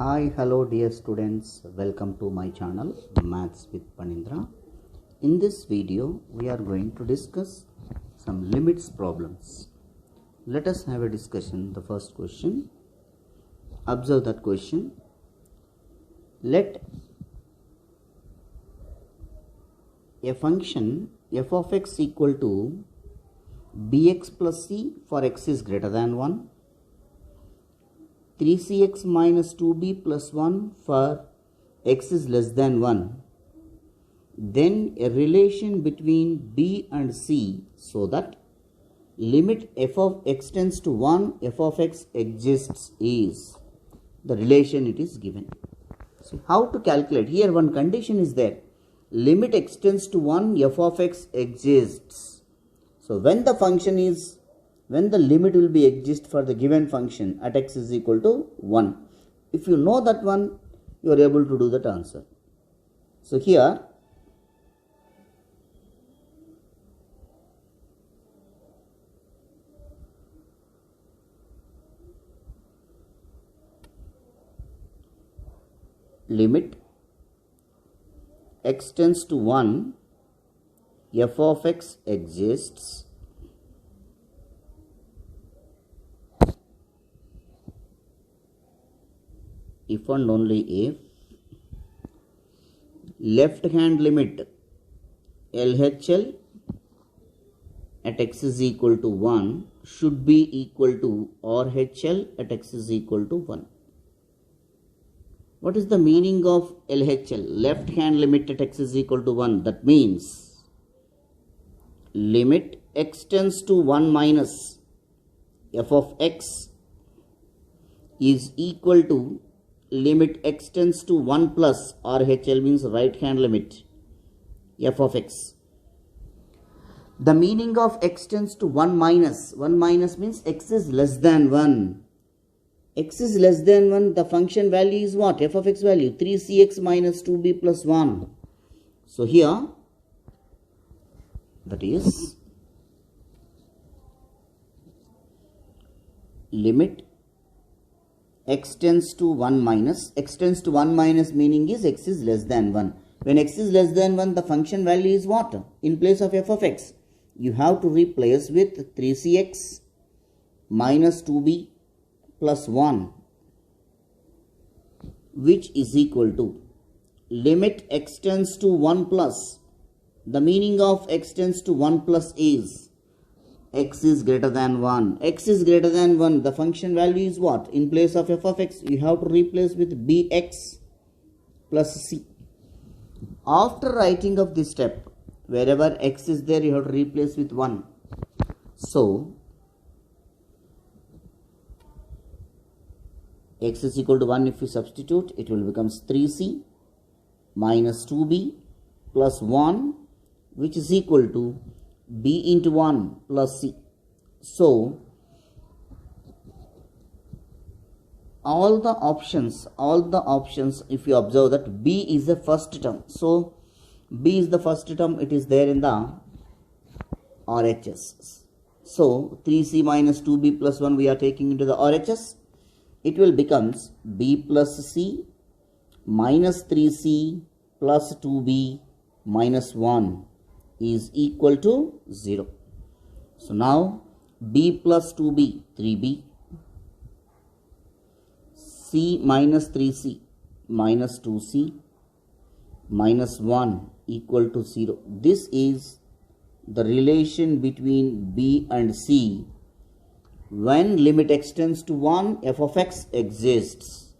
Hi, hello dear students, welcome to my channel Maths with Panindra. In this video, we are going to discuss some limits problems. Let us have a discussion. The first question, observe that question. Let a function f of x equal to bx plus c for x is greater than 1, 3cx minus 2b plus 1 for x is less than 1, then a relation between b and c so that limit f of x tends to 1 f of x exists is the relation it is given. So how to calculate? Here one condition is there, limit x tends to 1 f of x exists. So when the limit will be exist for the given function at x is equal to 1. If you know that one, you are able to do that answer. So here limit x tends to 1 f of x exists if and only if left hand limit LHL at x is equal to 1 should be equal to RHL at x is equal to 1. What is the meaning of LHL? Left hand limit at x is equal to 1. That means limit x tends to 1 minus f of x is equal to limit x tends to 1 plus RHL means right hand limit f of x. The meaning of x tends to 1 minus means x is less than 1. X is less than 1, the function value is what? F of x value 3cx minus 2b plus 1. So here that is limit x tends to 1 minus. X tends to 1 minus meaning is x is less than 1. When x is less than 1, the function value is what? In place of f of x, you have to replace with 3cx minus 2b plus 1, which is equal to limit x tends to 1 plus. The meaning of x tends to 1 plus is x is greater than 1. X is greater than 1. The function value is what? In place of f of x, you have to replace with bx plus c. After writing of this step, wherever x is there, you have to replace with 1. So, x is equal to 1, if you substitute, it will become 3c minus 2b plus 1, which is equal to b into 1 plus c. So, all the options, if you observe that b is the first term. So, b is the first term, it is there in the RHS. So, 3c minus 2b plus 1 we are taking into the RHS. It will becomes b plus c minus 3c plus 2b minus 1 is equal to 0. So now b plus 2b 3b, c minus 3c minus 2c minus 1 equal to 0. This is the relation between b and c when limit x tends to 1 f of x exists.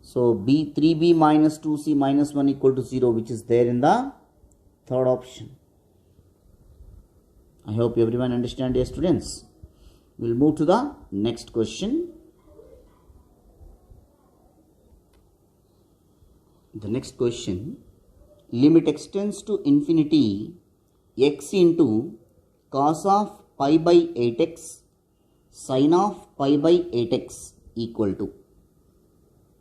So b 3b minus 2c minus 1 equal to 0, which is there in the third option. I hope everyone understand, dear students. We will move to the next question. The next question, limit x tends to infinity x into cos of pi by 8x sin of pi by 8x equal to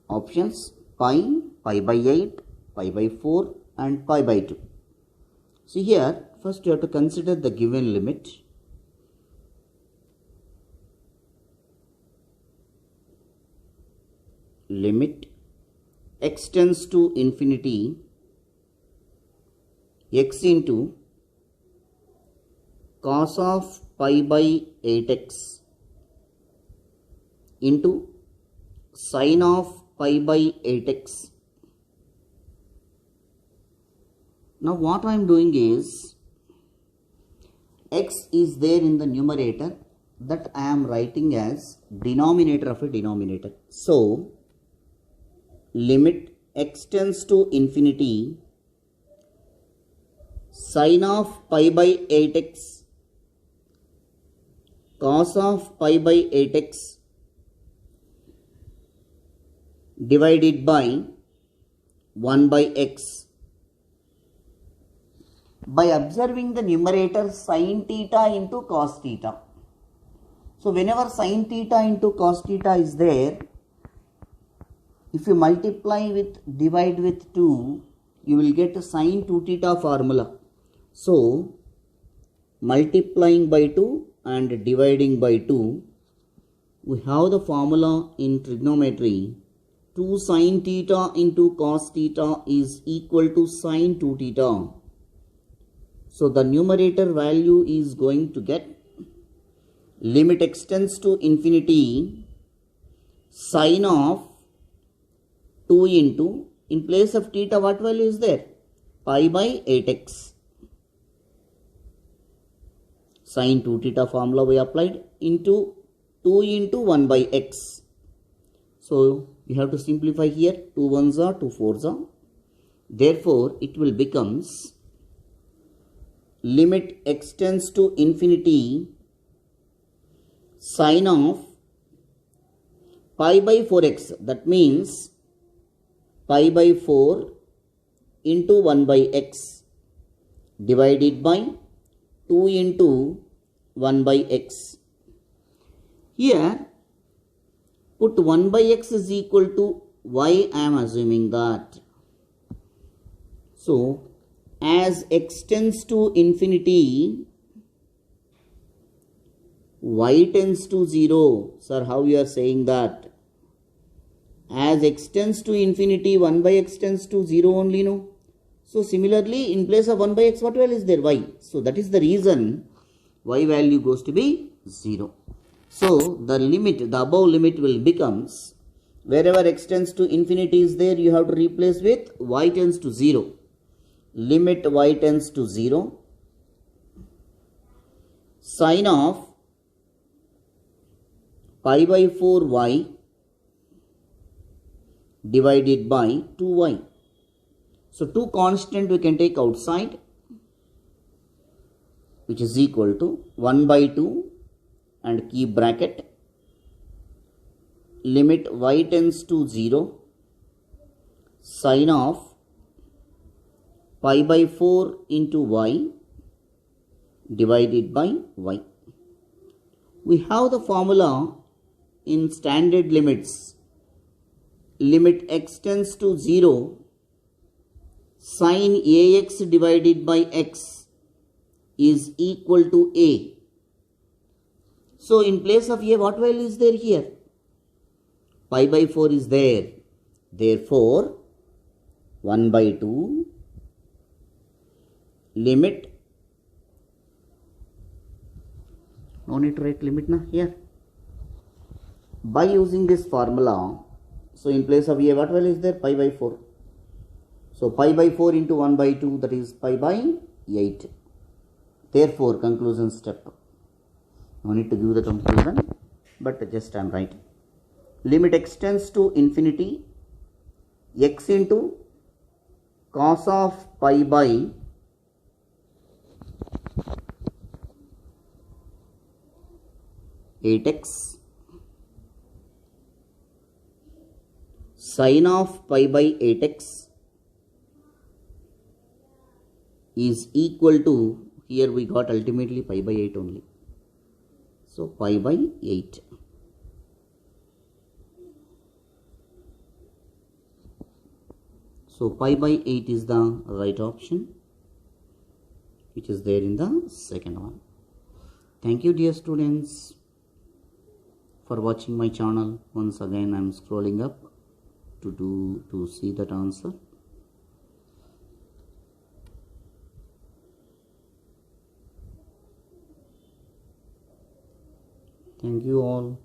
options pi, pi by 8, pi by 4 and pi by 2. See here, first you have to consider the given limit. limit x tends to infinity x into cos of pi by 8x into sin of pi by 8x. Now what I am doing is, x is there in the numerator, that I am writing as denominator of a denominator. So limit x tends to infinity sin of pi by 8x cos of pi by 8x divided by 1 by x. By observing the numerator sin theta into cos theta. So whenever sin theta into cos theta is there, if you multiply with divide with 2, you will get a sin 2 theta formula. So multiplying by 2 and dividing by 2, we have the formula in trigonometry. 2 sin theta into cos theta is equal to sin 2 theta. So the numerator value is going to get limit x tends to infinity sin of 2 into, in place of theta what value is there? Pi by 8x. Sin 2 theta formula we applied into 2 into 1 by x. So we have to simplify here. 2 ones are 2 fours are. Therefore it will becomes limit x tends to infinity sin of pi by 4x. That means pi by 4 into 1 by x divided by 2 into 1 by x. Here put 1 by x is equal to y. I am assuming that. So as x tends to infinity, y tends to 0. Sir, how you are saying that? As x tends to infinity, 1 by x tends to 0 only, no? So similarly, in place of 1 by x, what value is there? Y. So that is the reason y value goes to be 0. So the limit, the above limit will becomes, wherever x tends to infinity is there, you have to replace with y tends to 0. Limit y tends to 0 sin of pi by 4y divided by 2y. So 2 constant we can take outside, which is equal to 1 by 2 and keep bracket. Limit y tends to 0 sin of pi by 4 into y divided by y. We have the formula in standard limits. Limit x tends to 0 sin ax divided by x is equal to a. So in place of a, what value is there here? Pi by 4 is there. Therefore 1 by 2 limit, no need to write limit na here, by using this formula. So in place of a, what value is there? Pi by 4. So pi by 4 into 1 by 2, that is pi by 8. Therefore conclusion step, no need to give the conclusion, but just I am writing. Limit x tends to infinity x into cos of pi by 8x sin of pi by 8x is equal to, here we got ultimately pi by 8 only. So pi by 8. So pi by 8 is the right option, which is there in the second one. Thank you, dear students, for watching my channel. Once again I am scrolling up. to see that answer. Thank you all.